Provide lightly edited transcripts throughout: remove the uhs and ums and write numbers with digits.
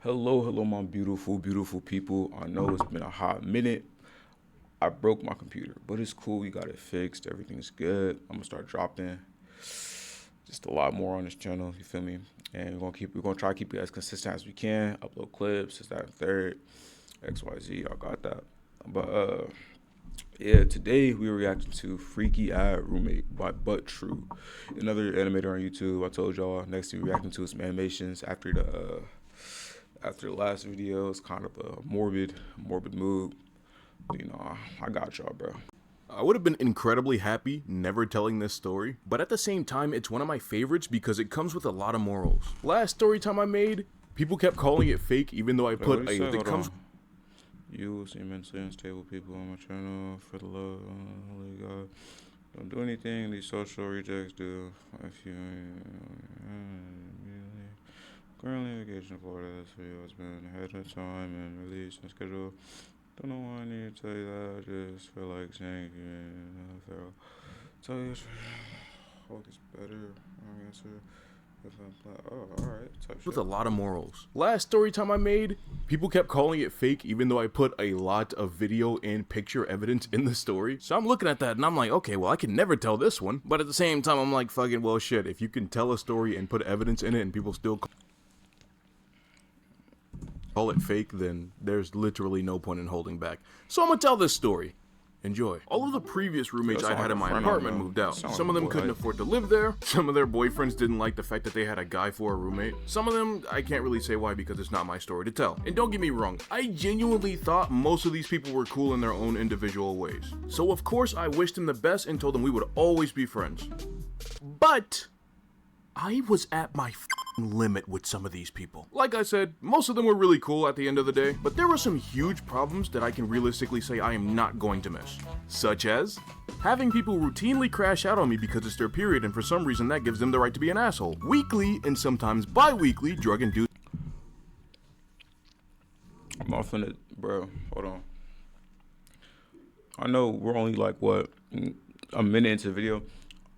Hello, my beautiful people. I know it's been a hot minute. I broke my computer, but it's cool. We got it fixed. Everything's good. I'm gonna start dropping just a lot more on this channel. You feel me? And we're gonna try to keep it as consistent as we can. Upload clips, this, that, and third. XYZ, I got that. But yeah, today we were reacting to Freaky Ad Roommate by But True, another animator on YouTube. I told y'all next to reacting to some animations after the last video. It's kind of a morbid mood. You know, I got y'all, bro. I would have been incredibly happy never telling this story, but at the same time, it's one of my favorites because it comes with a lot of morals. Last story time I made, people kept calling it fake even though I put You seem mentally unstable people on my channel. For the love of the holy God, don't do anything these social rejects do. If you currently engaged in Florida, this video has been ahead of time and released and scheduled. Don't know why I need to tell you that. I just feel like saying tell you hope it's better. I guess alright. With a lot of morals. Last story time I made, people kept calling it fake even though I put a lot of video and picture evidence in the story. So I'm looking at that and I'm like, okay, well I can never tell this one. But at the same time I'm like, fucking well shit, if you can tell a story and put evidence in it and people still call it fake, then there's literally no point in holding back. So I'm gonna tell this story. Enjoy. All of the previous roommates I had in my apartment moved out. Some of them couldn't afford to live there. Some of their boyfriends didn't like the fact that they had a guy for a roommate. Some of them, I can't really say why because it's not my story to tell. And don't get me wrong, I genuinely thought most of these people were cool in their own individual ways. So of course I wished them the best and told them we would always be friends. But I was at my limit with some of these people. Like I said, most of them were really cool at the end of the day, but there were some huge problems that I can realistically say I am not going to miss. Such as having people routinely crash out on me because it's their period and for some reason that gives them the right to be an asshole. Weekly and sometimes bi-weekly drug-induced. I'm off in it, bro. Hold on. I know we're only like what, a minute into the video.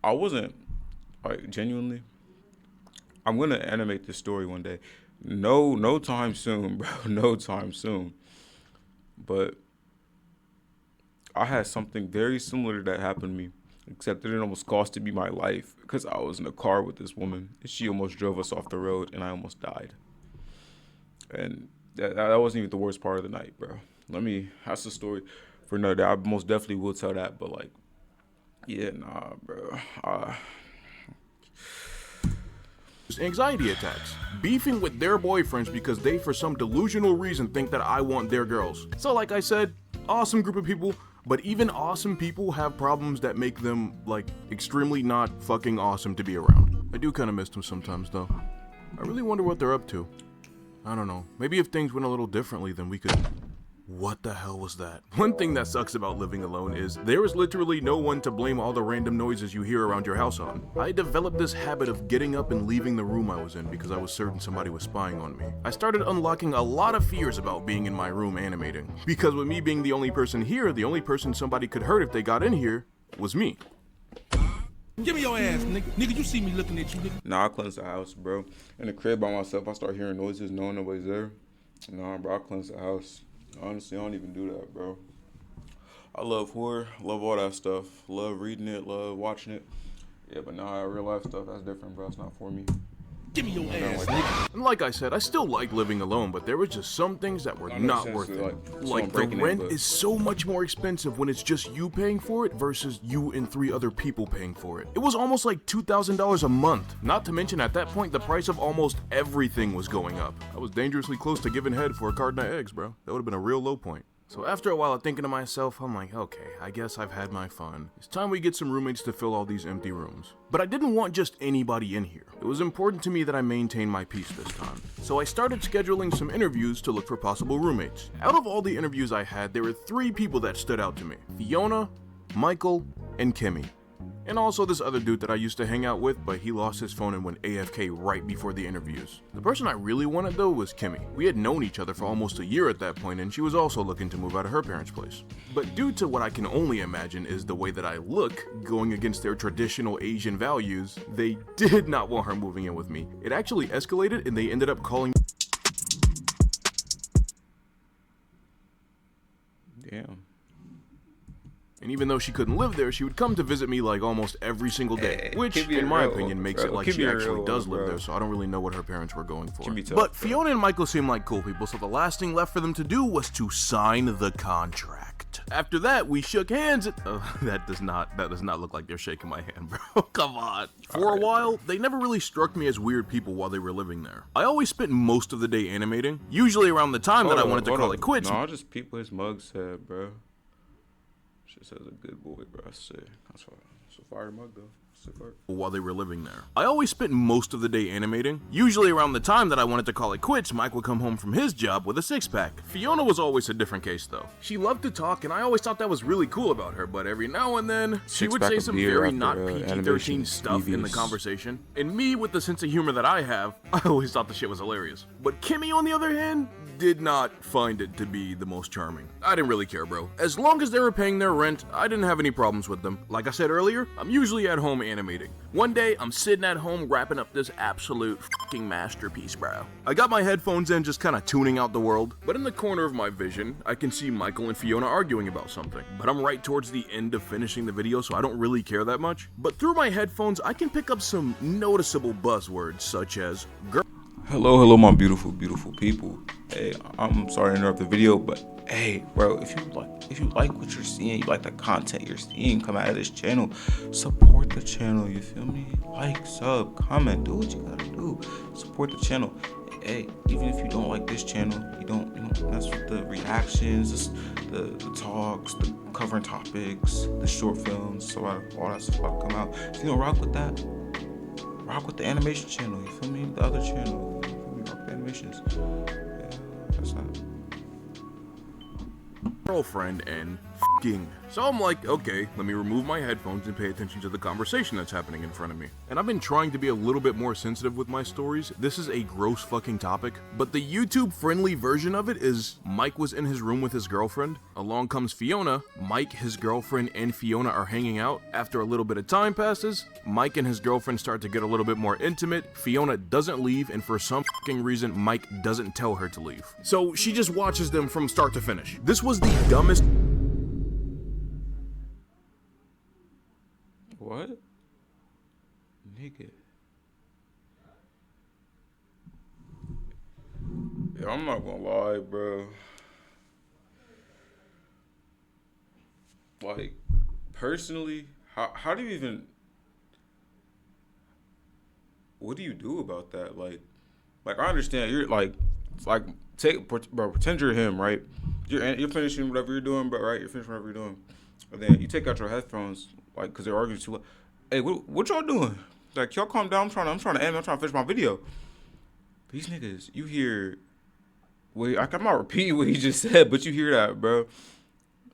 I wasn't like genuinely. I'm gonna animate this story one day. No time soon, bro. No time soon. But I had something very similar to that happen to me, except that it almost costed me my life because I was in a car with this woman and she almost drove us off the road and I almost died. And that wasn't even the worst part of the night, bro. That's the story for another day. I most definitely will tell that, but like, yeah, nah, bro. Anxiety attacks, beefing with their boyfriends because they for some delusional reason think that I want their girls. So like I said, awesome group of people, but even awesome people have problems that make them like extremely not fucking awesome to be around. I do kind of miss them sometimes though. I really wonder what they're up to. I don't know, maybe if things went a little differently then we could... What the hell was that? One thing that sucks about living alone is there is literally no one to blame all the random noises you hear around your house on. I developed this habit of getting up and leaving the room I was in because I was certain somebody was spying on me. I started unlocking a lot of fears about being in my room animating. Because with me being the only person here, the only person somebody could hurt if they got in here was me. Give me your ass, nigga. Nigga, you see me looking at you, nigga. Nah, I cleanse the house, bro. In the crib by myself, I start hearing noises, knowing nobody's there. Nah, bro, I cleanse the house. Honestly, I don't even do that, bro. I love horror, love all that stuff. Love reading it, love watching it. Yeah, but nah, real life stuff, that's different, bro. It's not for me. Give me your ass, nigga. And like I said, I still like living alone, but there was just some things that were not worth it. Like the rent is so much more expensive when it's just you paying for it versus you and 3 other people paying for it. It was almost like $2,000 a month. Not to mention at that point, the price of almost everything was going up. I was dangerously close to giving head for a carton of eggs, bro. That would have been a real low point. So after a while of thinking to myself, I'm like, okay, I guess I've had my fun. It's time we get some roommates to fill all these empty rooms. But I didn't want just anybody in here. It was important to me that I maintain my peace this time. So I started scheduling some interviews to look for possible roommates. Out of all the interviews I had, there were 3 people that stood out to me. Fiona, Michael, and Kimmy. And also this other dude that I used to hang out with, but he lost his phone and went AFK right before the interviews. The person I really wanted though was Kimmy. We had known each other for almost a year at that point and she was also looking to move out of her parents' place. But due to what I can only imagine is the way that I look, going against their traditional Asian values, they did not want her moving in with me. It actually escalated and they ended up calling And even though she couldn't live there, she would come to visit me like almost every single day, which, in my opinion, makes it like she actually does live there, so I don't really know what her parents were going for. But Fiona and Michael seem like cool people, so the last thing left for them to do was to sign the contract. After that, we shook hands and that does not look like they're shaking my hand, bro. Come on. For a while, they never really struck me as weird people while they were living there. I always spent most of the day animating, usually around the time that I wanted to call it quits. No, I'll just peep what his mug said, bro. Shit says a good boy, bro. That's sick. That's a fire mug, though. While they were living there. I always spent most of the day animating. Usually around the time that I wanted to call it quits, Mike would come home from his job with a six-pack. Fiona was always a different case though. She loved to talk and I always thought that was really cool about her, but every now and then, she would say some very not PG-13 stuff in the conversation. And me, with the sense of humor that I have, I always thought the shit was hilarious. But Kimmy, on the other hand, did not find it to be the most charming. I didn't really care, bro. As long as they were paying their rent, I didn't have any problems with them. Like I said earlier, I'm usually at home animating. One day, I'm sitting at home wrapping up this absolute fucking masterpiece, bro. I got my headphones in, just kind of tuning out the world, but in the corner of my vision, I can see Michael and Fiona arguing about something. But I'm right towards the end of finishing the video, so I don't really care that much. But through my headphones, I can pick up some noticeable buzzwords, such as girl. Hello, my beautiful people. Hey, I'm sorry to interrupt the video, but hey, bro, if you like what you're seeing, you like the content you're seeing come out of this channel, support the channel. You feel me? Like, sub, comment, do what you gotta do. Support the channel. Hey, even if you don't like this channel, you don't that's what the reactions, the talks, the covering topics, the short films, so all that stuff will come out. If you don't rock with that, rock with the animation channel, you feel me? The other channel, you feel me? Rock with the animations. Yeah, that's that. Girlfriend and f***ing. So I'm like, okay, let me remove my headphones and pay attention to the conversation that's happening in front of me. And I've been trying to be a little bit more sensitive with my stories. This is a gross fucking topic, but the YouTube friendly version of it is Mike was in his room with his girlfriend. Along comes Fiona. Mike, his girlfriend, and Fiona are hanging out. After a little bit of time passes, Mike and his girlfriend start to get a little bit more intimate. Fiona doesn't leave, and for some fucking reason, Mike doesn't tell her to leave. So she just watches them from start to finish. This was the dumbest. What? Nigga. Yeah, I'm not gonna lie, bro. Like, personally, how do you even... What do you do about that? Like I understand, you're like, it's like, pretend you're him, right? You're finishing whatever you're doing, but right? You're finishing whatever you're doing. But then you take out your headphones, like, because they're arguing too loud. Hey, what y'all doing? Like, y'all calm down. I'm trying to end. I'm trying to finish my video. These niggas, you hear... Wait, I'm not repeating what he just said, but you hear that, bro.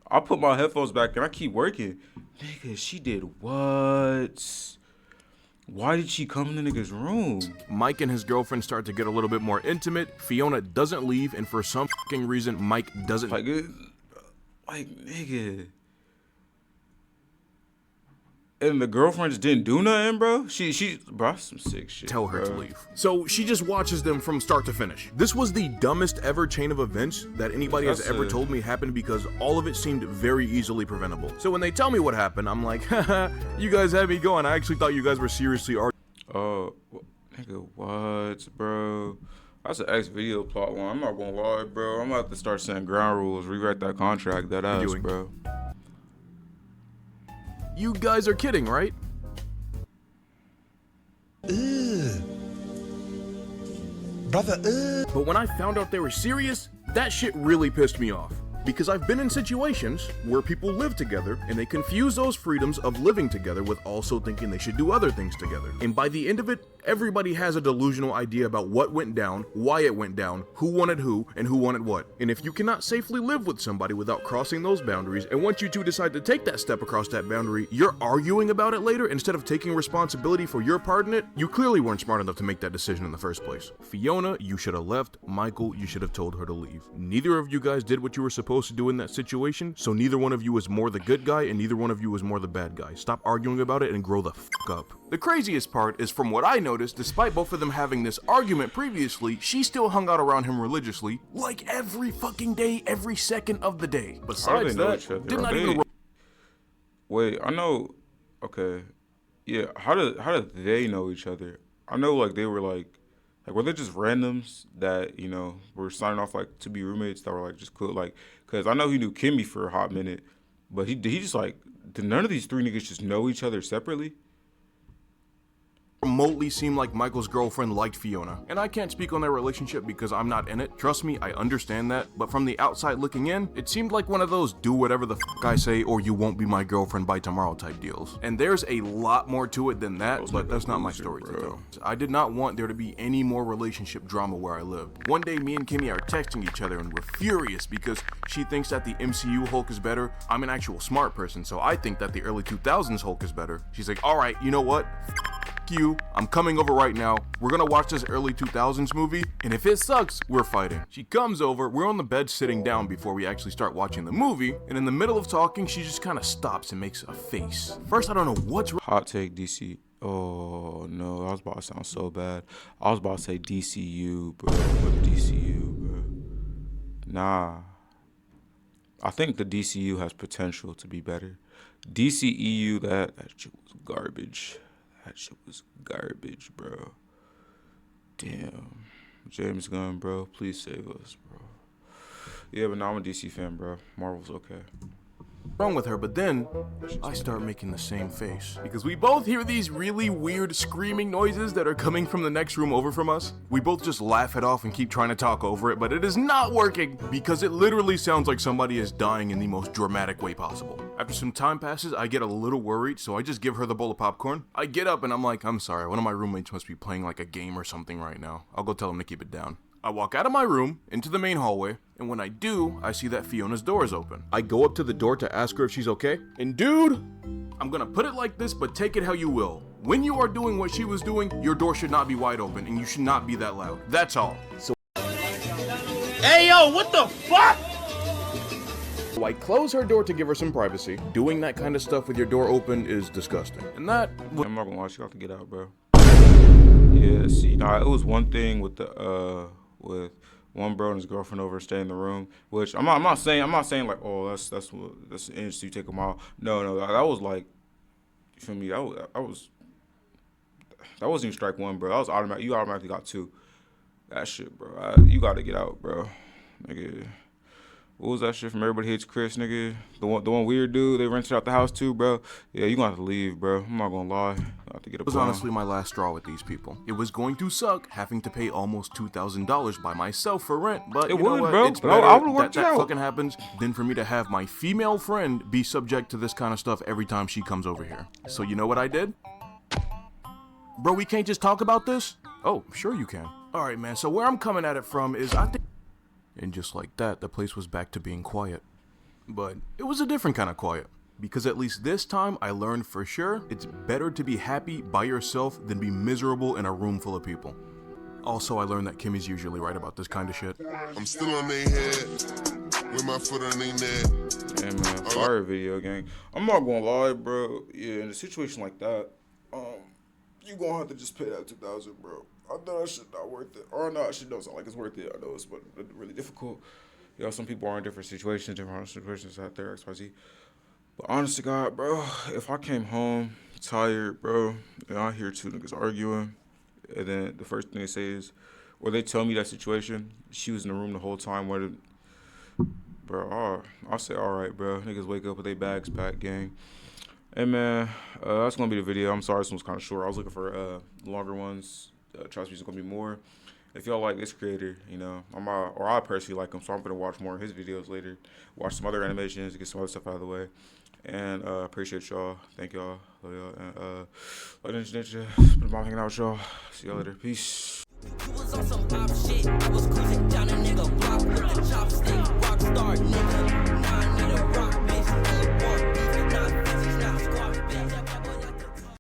I put my headphones back and I keep working. Nigga, she did what? Why did she come in the nigga's room? Mike and his girlfriend start to get a little bit more intimate. Fiona doesn't leave, and for some fucking reason, Mike doesn't... Like, nigga... And the girlfriends didn't do nothing, bro. Bro, that's some sick shit. Tell her to leave. So she just watches them from start to finish. This was the dumbest ever chain of events that anybody has ever told me happened, because all of it seemed very easily preventable. So when they tell me what happened, I'm like, haha, you guys had me going. I actually thought you guys were seriously arguing. Oh, nigga, what, bro? That's an X-Video plot line. I'm not gonna lie, bro. I'm gonna have to start setting ground rules, rewrite that contract, that ass, bro. You guys are kidding, right? Brother, But when I found out they were serious, that shit really pissed me off. Because I've been in situations where people live together and they confuse those freedoms of living together with also thinking they should do other things together. And by the end of it, everybody has a delusional idea about what went down, why it went down, who wanted who, and who wanted what. And if you cannot safely live with somebody without crossing those boundaries, and once you two decide to take that step across that boundary, you're arguing about it later instead of taking responsibility for your part in it, you clearly weren't smart enough to make that decision in the first place. Fiona, you should have left. Michael, you should have told her to leave. Neither of you guys did what you were supposed to do in that situation, so neither one of you is more the good guy and neither one of you is more the bad guy. Stop arguing about it and grow the fuck up. The craziest part is, from what I noticed, despite both of them having this argument previously, she still hung out around him religiously, like every fucking day, every second of the day. Besides that, did not even... Wait, I know. Okay, yeah. How did they know each other? I know like they were like were they just randoms that were signing off like to be roommates that were like just cool like because I know he knew Kimmy for a hot minute, but he just like did none of these three niggas just know each other separately? Remotely seemed like Michael's girlfriend liked Fiona. And I can't speak on their relationship because I'm not in it. Trust me, I understand that. But from the outside looking in, it seemed like one of those do whatever the f I say or you won't be my girlfriend by tomorrow type deals. And there's a lot more to it than that, but that's not my story to tell. I did not want there to be any more relationship drama where I lived. One day me and Kimmy are texting each other and we're furious because she thinks that the MCU Hulk is better. I'm an actual smart person, so I think that the early 2000s Hulk is better. She's like, all right, you know what? You, I'm coming over right now. We're gonna watch this early 2000s movie, and if it sucks, we're fighting. She comes over, we're on the bed sitting down before we actually start watching the movie, and in the middle of talking, she just kind of stops and makes a face. First, I don't know what's wrong. Hot take DC. Oh no, I was about to sound so bad. I was about to say DCU, bro. But DCU, bro. Nah. I think the DCU has potential to be better. DCEU, that shit was garbage. That shit was garbage, bro. Damn. James Gunn, bro. Please save us, bro. Yeah, but now I'm a DC fan, bro. Marvel's okay. Wrong with her, but then I start making the same face because we both hear these really weird screaming noises that are coming from the next room over from us. We both just laugh it off and keep trying to talk over it, but it is not working because it literally sounds like somebody is dying in the most dramatic way possible. After some time passes, I get a little worried, so I just give her the bowl of popcorn. I get up and I'm like, I'm sorry, one of my roommates must be playing like a game or something right now. I'll go tell him to keep it down. I walk out of my room, into the main hallway, and when I do, I see that Fiona's door is open. I go up to the door to ask her if she's okay, and dude, I'm gonna put it like this, but take it how you will. When you are doing what she was doing, your door should not be wide open, and you should not be that loud. That's all. So Hey, yo, what the fuck? I close her door to give her some privacy. Doing that kind of stuff with your door open is disgusting. And that... I'm not gonna lie, she got to get out, bro. Yeah, see, nah, it was one thing with with one bro and his girlfriend over staying in the room, which I'm not saying like, oh, that's an inch, so you take them out. No, that was like, you feel me? That wasn't even strike one, bro. That was automatic. You automatically got two. That shit, bro. You gotta get out, bro. Nigga. What was that shit from Everybody Hates Chris, nigga? The one weird dude they rented out the house to, bro. Yeah, you gonna have to leave, bro. I'm not gonna lie. I have to get a It was honestly my last straw with these people. It was going to suck having to pay almost $2,000 by myself for rent, but it you know would, what? bro. It's better I would've worked that it out. fucking happens than for me to have my female friend be subject to this kind of stuff every time she comes over here. So you know what I did? Bro, we can't just talk about this? Oh, sure you can. All right, man. So where I'm coming at it from is I think... And just like that, the place was back to being quiet. But it was a different kind of quiet. Because at least this time, I learned for sure, it's better to be happy by yourself than be miserable in a room full of people. Also, I learned that Kimmy's usually right about this kind of shit. I'm still on their head, with my foot on their neck. Yeah, man, fire video gang. I'm not gonna lie, bro. Yeah, in a situation like that, you gonna have to just pay that $2,000, bro. I know that shit not worth it. Or no, it shit don't sound like it's worth it. I know it's really difficult. You know, some people are in different situations out there, XYZ. But honest to God, bro, if I came home tired, bro, and I hear two niggas arguing, and then the first thing they say is, or they tell me that situation, she was in the room the whole time, bro, I'll say, all right, bro. Niggas wake up with their bags packed, gang. Hey, man, that's going to be the video. I'm sorry this one was kind of short. I was looking for longer ones. Trust me, it's going to be more. If y'all like this creator, you know, I personally like him, so I'm going to watch more of his videos later. Watch some other animations, get some other stuff out of the way. And appreciate y'all. Thank y'all. Love y'all. And it's been about hanging out with y'all. See y'all later. Peace.